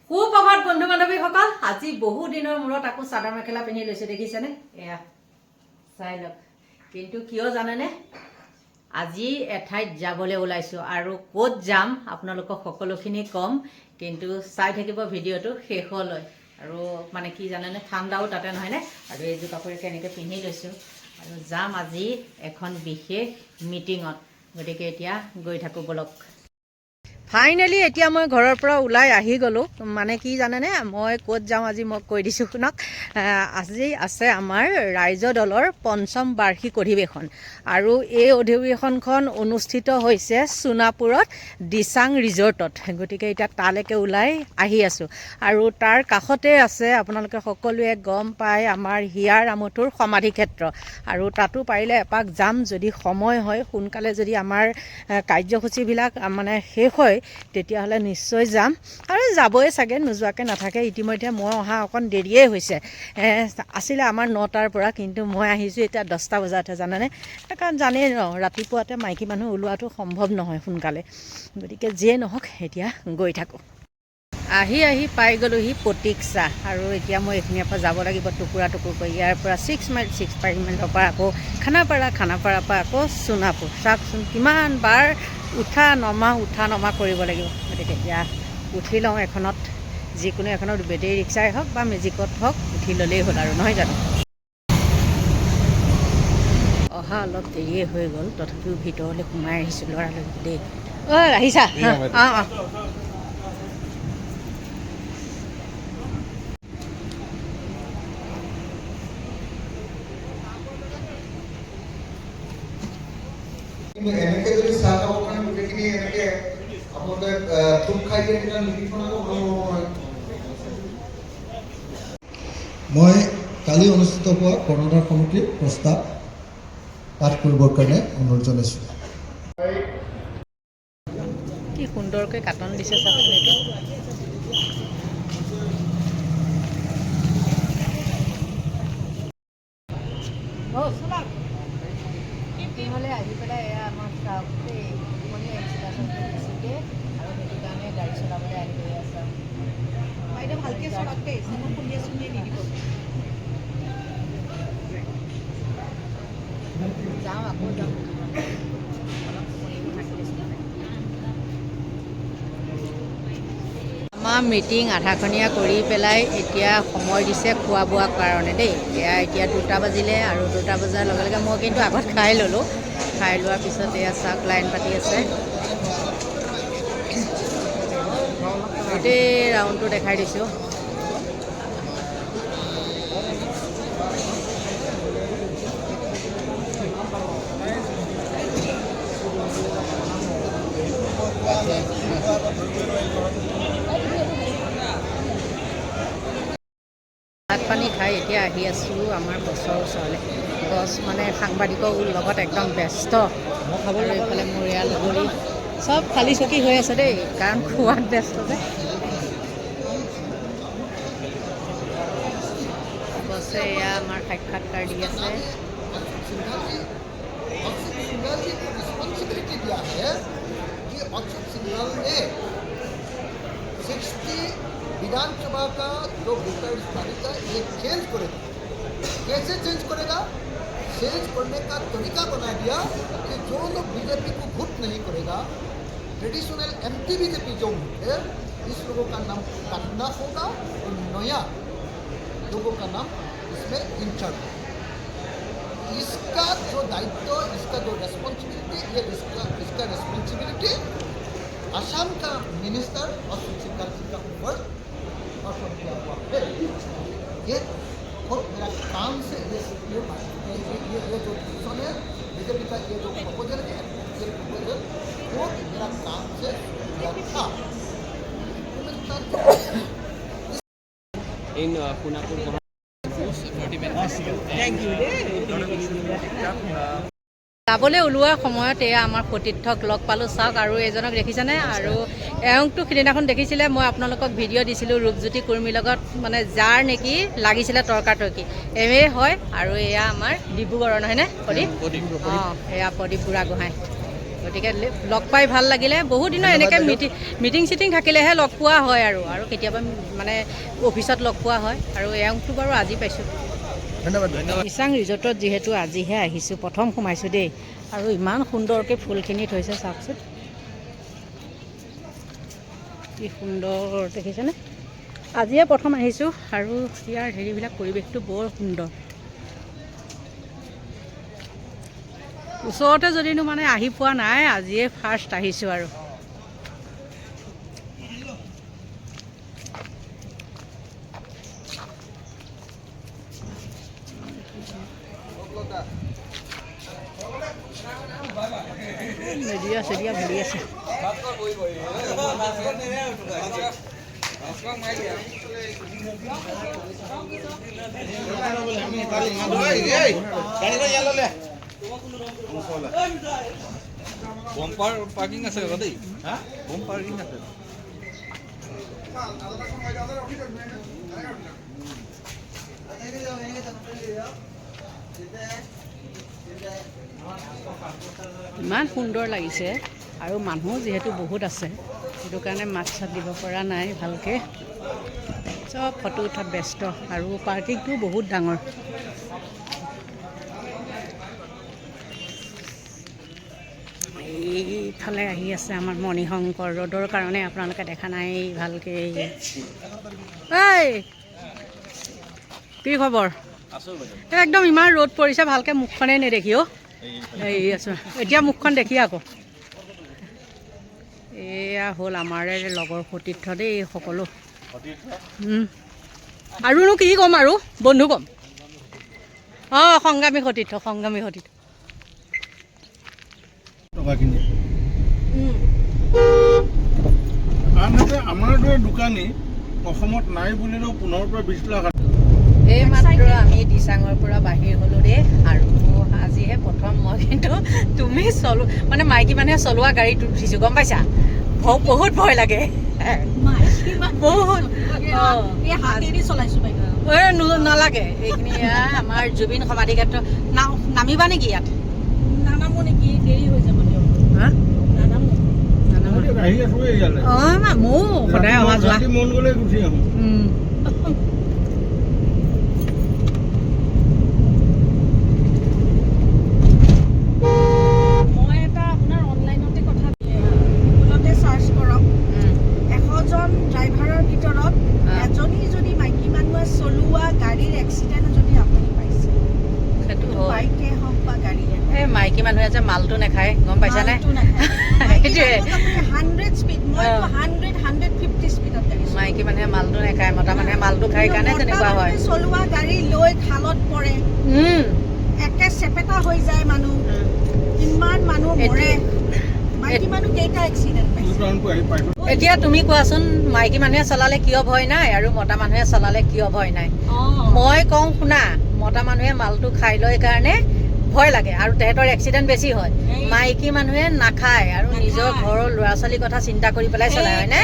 সুপ্ৰভাত বন্ধু বান্ধৱীসকল, আজি বহু দিনৰ মূৰত আকৌ চাদৰ মেখেলা পিন্ধি লৈছো, দেখিছেনে? এয়া চাই লওক। কিন্তু কিয় জানেনে, আজি এঠাইত যাবলৈ ওলাইছো আৰু ক'ত যাম আপোনালোকক সকলোখিনি ক'ম, কিন্তু চাই থাকিব ভিডিঅ'টো শেষলৈ। আৰু মানে কি জানেনে, ঠাণ্ডাও তাতে নহয়নে, আৰু এইযোৰ কাপোৰে কেনেকৈ পিন্ধি লৈছোঁ আৰু যাম আজি এখন বিশেষ মিটিঙত। গতিকে এতিয়া গৈ থাকোঁ বলক। ফাইনেলি এতিয়া মই ঘৰৰ পৰা ওলাই আহি গ'লোঁ। মানে কি জানেনে, মই ক'ত যাওঁ আজি মই কৈ দিছোঁ শুনক। আজি আছে আমাৰ ৰাইজ দলৰ ৫ম বাৰ্ষিক অধিৱেশন, আৰু এই অধিৱেশনখন অনুষ্ঠিত হৈছে সোণাপুৰত দিচাং ৰিজৰ্টত। গতিকে এতিয়া তালৈকে ওলাই আহি আছোঁ, আৰু তাৰ কাষতে আছে, আপোনালোকে সকলোৱে গম পায়, আমাৰ হিয়াৰ আমঠুৰ সমাধি ক্ষেত্ৰ। আৰু তাতো পাৰিলে এপাক যাম, যদি সময় হয়, সোনকালে যদি আমাৰ কাৰ্যসূচীবিলাক মানে শেষ হয় তেতিয়াহ'লে নিশ্চয় যাম, আৰু যাবই চাগে, নোযোৱাকৈ নাথাকে। ইতিমধ্যে মই অহা অকণ দেৰিয়েই হৈছে, আছিলে আমাৰ 9টাৰ পৰা, কিন্তু মই আহিছোঁ এতিয়া 10টা বজাতহে, জানেনে? কাৰণ জানেই ন, ৰাতিপুৱাতে মাইকী মানুহ ওলোৱাটো সম্ভৱ নহয় সোনকালে। গতিকে যিয়ে নহওক এতিয়া গৈ থাকোঁ। আহি পাই গ'লোহি প্ৰতীক্ষা, আৰু এতিয়া মই এইখিনিৰ পৰা যাব লাগিব টুকুৰা টুকুৰ কৰি। ইয়াৰ পৰা 6 মাইলৰ পৰা আকৌ খানাপাৰাৰ পৰা আকৌ সোণাপুৰ। চাওকচোন কিমান বাৰ উঠা নমা কৰিব লাগিব। গতিকে এতিয়া উঠি লওঁ এখনত, যিকোনো এখনত, বেটেৰী ৰিক্সাই হওক বা মেজিকত হওক, উঠি ল'লেই হ'ল আৰু, নহয় জানো? অহা অলপ দেৰিয়ে হৈ গ'ল, তথাপিও ভিতৰলৈ সোমাই আহিছোঁ ল'ৰালৰি দেই। আহিছা? অঁ। কিন্তু এনেকে যদি চাহ খাবৰ কাৰণে গোটেইখিনি এনেকে আপোনালোকে থুপ খাই দিয়ে তেতিয়া নীতিখন আকৌ ভাল নহয়। মই কালি অনুষ্ঠিত হোৱা কৰ্ণধাৰ সমিতিৰ প্ৰস্তাৱ পাঠ কৰিবৰ কাৰণে অনুৰোধ জনাইছোঁ। কি সুন্দৰকৈ কাটন দিছে চাওকচোন এইটো। মিটিঙলৈ আহি পেলাই এয়া আমাৰ চাওক দেই, টোপনি আহিছিলে আচলতে বেছিকৈ, আৰু সেইটো কাৰণে গাড়ী চলাবলৈ আহি গৈ আছে। বাইদেউ ভালকৈ চলাওক দেই, চাব খুন্দিয়ে চুন্দিয়ে নিদিব। যাওঁ, আকৌ যাম। অলপ টোপনিবোৰ থাকি দিছিলে। আমাৰ মিটিং আধাখনীয়া কৰি পেলাই এতিয়া সময় দিছে খোৱা বোৱাৰ কাৰণে দেই। এতিয়া 2টা বাজিলে, আৰু 2টা বজাৰ লগে লগে মই কিন্তু আগত খাই ল'লোঁ। খাই লোৱাৰ পিছত এয়া চাওক লাইন পাতি আছে, গোটেই ৰাউণ্ডটো দেখাই দিছোঁ। ভাত পানী খাই এতিয়া আহি আছোঁ আমাৰ গছৰ ওচৰলৈ। গছ মানে সাংবাদিকৰ লগত একদম ব্যস্ত, আৰু এইফালে মৰিয়া লগৰী চব খালী চকী হৈ আছে দেই, কাৰণ খোৱাত ব্যস্ত যে। গছে এয়া আমাৰ সাক্ষাৎকাৰ দি আছে। विधानसभा का जो वोटर तालिका ये चेंज करेगा, कैसे चेंज करेगा? चेंज करने का तरीका बना दिया कि जो लोग बीजेपी को वोट नहीं करेगा, ट्रेडिशनल एंटी बीजेपी जो है, इस लोगों का नाम काटना होगा, और नया लोगों का नाम इसमें इंचार्ज। इसका जो दायित्व, इसका जो रेस्पॉन्सिबिलिटी, ये इसका रेस्पॉन्सिबिलिटी असम का मिनिस्टर और शिक्षिका जी का ऊपर अर्पण किया हुआ है। ये बहुत मेरा काम से ये जो डिसीजन है बीजेपी का, ये जो प्रपोजल है, ये प्रपोजल वो मेरा काम से किया था। इन पुनापुर যাবলৈ ওলোৱাৰ সময়ত এয়া আমাৰ সতীৰ্থক লগ পালোঁ, চাওক। আৰু এজনক দেখিছেনে, আৰু এওঁকতো সিদিনাখন দেখিছিলে, মই আপোনালোকক ভিডিঅ' দিছিলোঁ ৰূপজ্যোতি কুৰ্মীৰ লগত, মানে যাৰ নেকি লাগিছিলে তৰ্কাতৰ্কি, এওঁৱেই হয়। আৰু এয়া আমাৰ ডিব্ৰুগড়ৰ নহয়নে প্ৰদীপ? অঁ, এয়া প্ৰদীপ বুঢ়াগোহাঁই। গতিকে লগ পাই ভাল লাগিলে। বহুত দিনৰ এনেকৈ মিটিং চিটিং থাকিলেহে লগ পোৱা হয় আৰু কেতিয়াবা মানে অফিচত লগ পোৱা হয় আৰু এওঁকটো বাৰু আজি পাইছোঁ। ধন্যবাদ। দিচাং ৰিজৰ্টত যিহেতু আজিহে আহিছোঁ, প্ৰথম সোমাইছোঁ দেই, আৰু ইমান সুন্দৰকৈ ফুলখিনি থৈছে চাওকচোন, কি সুন্দৰ দেখিছেনে? আজিয়ে প্ৰথম আহিছোঁ আৰু ইয়াৰ হেৰিবিলাক পৰিৱেশটো বৰ সুন্দৰ। ওচৰতে যদিনো মানে আহি পোৱা নাই, আজিয়ে ফাৰ্ষ্ট আহিছোঁ আৰু মেডিয়া চেডিয়া ভৰি আছে। বম্পাৰ পাৰ্কিং আছে দেই, বম পাৰ্কিং আছে। ইমান সুন্দৰ লাগিছে আৰু মানুহ যিহেতু বহুত আছে, সেইটো কাৰণে মাত চাত দিব পৰা নাই ভালকৈ, চব ফটো উঠাত ব্যস্ত আৰু পাৰ্কিংটো বহুত ডাঙৰ। এইফালে আহি আছে আমাৰ মণিশংকৰ, ৰ'দৰ কাৰণে আপোনালোকে দেখা নাই ভালকৈ। এই কি খবৰ? একদম ইমান ৰ'দ পৰিছে, ভালকৈ মুখখনেই নেদেখি অ'। এই আছোঁ, এতিয়া মুখখন দেখি আকৌ। এয়া হ'ল আমাৰ লগৰ সতীৰ্থ দেই সকলো। আৰুনো কি ক'ম আৰু বন্ধু ক'ম। অঁ, সংগ্ৰামী সতীৰ্থ, সংগ্ৰামী সতীৰ্থ। আনহাতে আমাৰ দৰে দোকানী অসমত নাই বুলিলেও 15 পৰা 20 লাখ। এই মাত্ৰ আমি দিচাঙৰ পৰা বাহিৰ হ'লোঁ দেই, আৰু আজিহে প্ৰথম মই কিন্তু তুমি মানে মাইকী মানুহে চলোৱা গাড়ীত উঠিছোঁ, গম পাইছা? বহুত ভয় লাগে, বহুত নালাগে। এইখিনি আমাৰ জুবিন সমাধি ক্ষেত্ৰ নামিবা নেকি ইয়াত? নানামো নেকি, দেৰি হৈ যাব দিয়ক। ময়ো সদায় অহা যোৱা। মন গ'লে গুচি আহোঁ। মই এটা আপোনাৰ অনলাইনতে কথা গুগলতে চাৰ্চ কৰক, 100 জন ড্ৰাইভাৰৰ ভিতৰত এজনী যদি মাইকী মানুহে চলোৱা গাড়ীৰ এক্সিডেণ্ট যদি আপুনি পাইছে, সেইটো হয়। বাইকে হওক বা গাড়ীয়ে, এই মাইকী মানুহে যে মালটো নাখায়, গম পাইছানে? সেইটোৱে, 100 স্পীড, মইতো 150 স্পীডত গাড়ী চলাওঁ। মাইকী মানুহে মালটো নাখায়, মতা মানুহে মালটো খাই কাৰণে তেনেকুৱা হয়। চলোৱা গাড়ী লৈ খালত পৰে, একে চেপেটা হৈ যায় মানুহ, কিমান মানুহ মৰে। মাইকী মানুহ কেইটা এক্সিডেণ্ট পাইছে? এতিয়া তুমি কোৱাচোন, মাইকী মানুহে চলালে কিয় ভয় নাই আৰু মতা মানুহে চলালে কিয় ভয় নাই? মই কওঁ শুনা, মতা মানুহে মালটো খাই লয় কাৰণে ভয় লাগে আৰু তেহেঁতৰ এক্সিডেণ্ট বেছি হয়। মাইকী মানুহে নাখায় আৰু নিজৰ ঘৰৰ ল'ৰা ছোৱালীৰ কথা চিন্তা কৰি পেলাই চলায়, হয়নে?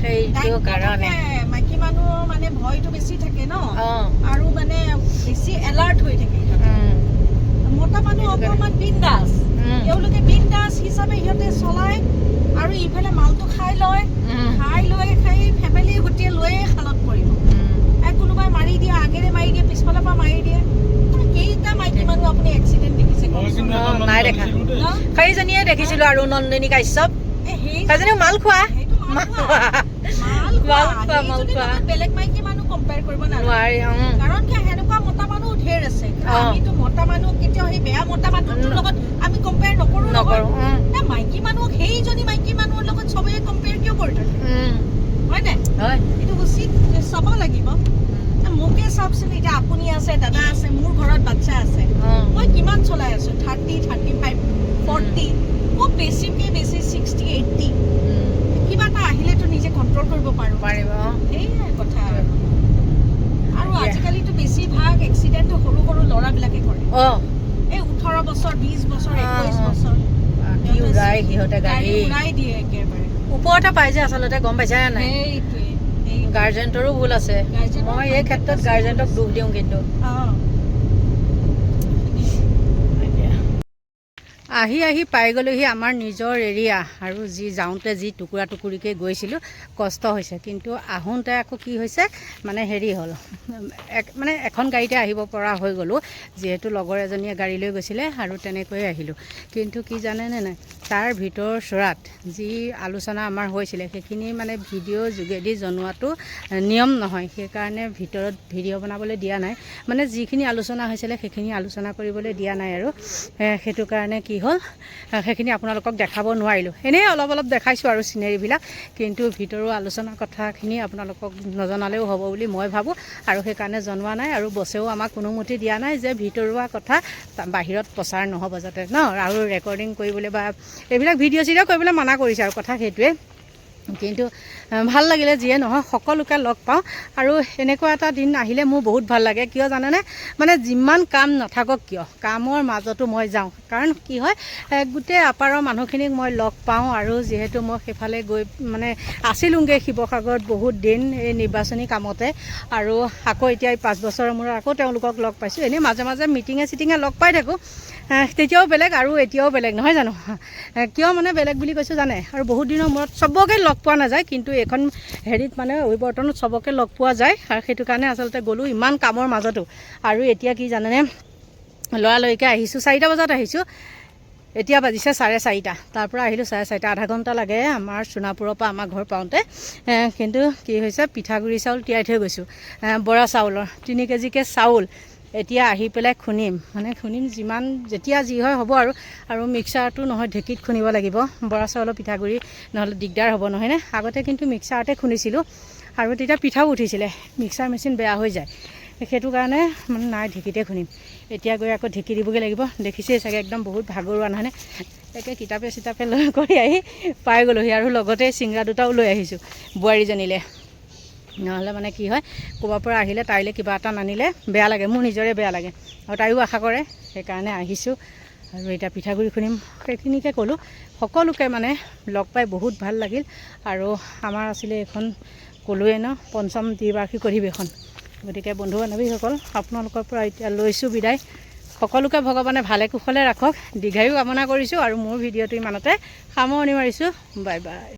সেইটো কাৰণে মাইকী মানুহৰ মানে ভয়টো বেছি থাকে ন, আৰু মানে বেছি এলাৰ্ট হৈ থাকে। মতা মানুহ অকণমান বিন্দাছ, তেওঁলোকে বিন্দাছ হিচাপে সিহঁতে চলায় আৰু ইফালে মালটো খাই লৈ ফেমিলি গোটেই লৈয়ে খালত পৰিব। কোনোবাই মাৰি দিয়ে, আগেৰে মাৰি দিয়ে, পিছফালৰ পৰা মাৰি দিয়ে। কেইটা মাইকী মানুহ আপুনি এক্সিডেণ্ট দেখিছে? নাই দেখা। সেইজনীয়ে দেখিছিলোঁ আৰু নন্দিনী কাশ্যপ, সেইজনীও মাল খোৱা। বেলেগ মাইকী মানুহ কম্পেয়াৰ কৰিব নোৱাৰি, কাৰণ কি সেনেকুৱা মতা মানুহ ঢেৰ আছে। আমিতো মতা মানুহ কেতিয়াও সেই বেয়া মতা মানুহটোৰ লগত আমি কম্পেয়াৰ নকৰোঁ। মাইকী মানুহক সেইজনী মাইকী মানুহৰ লগত চবেই কম্পেয়াৰ কিয় কৰি থাকে, হয় নাই? এইটো উচিত চাব লাগিব। মোকে চাওকচোন, এতিয়া আপুনি আছে, দাদা আছে, মোৰ ঘৰত বাচ্ছা আছে, মই কিমান চলাই আছো? 30, 35, 40, খুব বেছিকে বেছি 60, 80। কিবা এটা আহিলেতো নিজে কণ্ট্ৰল কৰিব পাৰিব। সেয়াই কথা। আৰু আজিকালিতো বেছিভাগ এক্সিডেণ্টটো সৰু সৰু ল'ৰাবিলাকে কৰে। এই 18 বছৰ, 20 বছৰ, 21 বছৰ সিহঁতে গাড়ী উৰাই দিয়ে একেবাৰে। ওপৰতে পাই যে আচলতে, গম পাইছা নাই? সেইটোৱে, গাৰ্জেণ্টৰো ভুল আছে। মই এই ক্ষেত্ৰত গাৰ্জেণ্টক দুখ দিওঁ। কিন্তু আহি পাই গ'লোহি আমাৰ নিজৰ এৰিয়া আৰু যি যাওঁতে যি টুকুৰা টুকুৰিকৈ গৈছিলোঁ কষ্ট হৈছে, কিন্তু আহোঁতে আকৌ কি হৈছে মানে হেৰি হ'ল মানে এখন গাড়ীতে আহিব পৰা হৈ গ'লোঁ, যিহেতু লগৰ এজনীয়ে গাড়ী লৈ গৈছিলে আৰু তেনেকৈয়ে আহিলোঁ। কিন্তু কি জানেনে নাই, তাৰ ভিতৰ চোৰাত যি আলোচনা আমাৰ হৈছিলে সেইখিনি মানে ভিডিঅ' যোগেদি জনোৱাটো নিয়ম নহয়, সেইকাৰণে ভিতৰত ভিডিঅ' বনাবলৈ দিয়া নাই। মানে যিখিনি আলোচনা হৈছিলে সেইখিনি আলোচনা কৰিবলৈ দিয়া নাই আৰু সেইটো কাৰণে কি হ'ল সেইখিনি আপোনালোকক দেখাব নোৱাৰিলোঁ। এনেই অলপ অলপ দেখাইছোঁ আৰু চিনেৰিবিলাক, কিন্তু ভিতৰৰ আলোচনা কথাখিনি আপোনালোকক নজনালেও হ'ব বুলি মই ভাবোঁ আৰু সেইকাৰণে জনোৱা নাই। আৰু বছেও আমাক অনুমতি দিয়া নাই যে ভিতৰুৱা কথা বাহিৰত প্ৰচাৰ নহ'ব যাতে আৰু ৰেকৰ্ডিং কৰিবলৈ বা এইবিলাক ভিডিঅ' চিডিঅ' কৰিবলৈ মানা কৰিছে আৰু কথা সেইটোৱে। কিন্তু ভাল লাগিলে, যিয়ে নহয় সকলোকে লগ পাওঁ আৰু এনেকুৱা এটা দিন আহিলে মোৰ বহুত ভাল লাগে। কিয় জানেনে, মানে যিমান কাম নাথাকক কিয় কামৰ মাজতো মই যাওঁ, কাৰণ কি হয় গোটেই আপাৰৰ মানুহখিনিক মই লগ পাওঁ। আৰু যিহেতু মই সেইফালে গৈ মানে আছিলোঁগৈ শিৱসাগৰত বহুত দিন এই নিৰ্বাচনী কামতে, আৰু আকৌ এতিয়া 5 বছৰৰ মূৰত আকৌ তেওঁলোকক লগ পাইছোঁ। এনেই মাজে মাজে মিটিঙে চিটিঙে লগ পাই থাকোঁ, তেতিয়াও বেলেগ আৰু এতিয়াও বেলেগ, নহয় জানো? কিয় মানে বেলেগ বুলি কৈছোঁ জানে, আৰু বহুত দিনৰ মূৰত চবকে লগ পোৱা নাযায়, কিন্তু এইখন হেৰিত মানে অভিৱৰ্তনত চবকে লগ পোৱা যায় আৰু সেইটো কাৰণে আচলতে গ'লোঁ ইমান কামৰ মাজতো। আৰু এতিয়া কি জানেনে, লৰালৰিকৈ আহিছোঁ, 4টা বজাত আহিছোঁ, এতিয়া বাজিছে 4:30। তাৰপৰা আহিলোঁ 4:30, আধা ঘণ্টা লাগে আমাৰ সোণাপুৰৰ পৰা আমাৰ ঘৰ পাওঁতে। কিন্তু কি হৈছে, পিঠাগুড়ি চাউল তিয়াই থৈ গৈছোঁ, বৰা চাউলৰ 3 কেজিকৈ চাউল এতিয়া আহি পেলাই খুন্দিম, মানে খুন্দিম যিমান যেতিয়া যি হয় হ'ব আৰু মিক্সাৰটো নহয় ঢেঁকীত খুন্দিব লাগিব বৰা চাউলৰ পিঠাগুড়ি, নহ'লে দিগদাৰ হ'ব নহয়নে। আগতে কিন্তু মিক্সাৰতে খুন্দিছিলোঁ আৰু তেতিয়া পিঠাও উঠিছিলে, মিক্সাৰ মেচিন বেয়া হৈ যায়, সেইটো কাৰণে মানে নাই ঢেঁকীতে খুন্দিম। এতিয়া গৈ আকৌ ঢেঁকী দিবগৈ লাগিব, দেখিছেই চাগে একদম বহুত ভাগৰুৱা নহয়নে। একে কিতাপে চিতাপে লৈ কৰি আহি পাই গ'লোহি আৰু লগতে চিংৰা দুটাও লৈ আহিছোঁ বোৱাৰীজনীলৈ। নহ'লে মানে কি হয়, ক'ৰবাৰ পৰা আহিলে তাইলৈ কিবা এটা নানিলে বেয়া লাগে, মোৰ নিজৰে বেয়া লাগে আৰু তাইও আশা কৰে, সেইকাৰণে আহিছোঁ। আৰু এতিয়া পিঠাগুড়ি খুন্দিম, সেইখিনিকে ক'লোঁ। সকলোকে মানে লগ পাই বহুত ভাল লাগিল। আৰু আমাৰ আছিলে এইখন ক'লোৱে পঞ্চম দ্বিবাৰ্ষিক অধিৱেশন, গতিকে বন্ধু বান্ধৱীসকল আপোনালোকৰ পৰা এতিয়া লৈছোঁ বিদায়। সকলোকে ভগৱানে ভালে কুশলে ৰাখক, দীৰ্ঘায়ু কামনা কৰিছোঁ আৰু মোৰ ভিডিঅ'টো ইমানতে সামৰণি মাৰিছোঁ। Bye bye.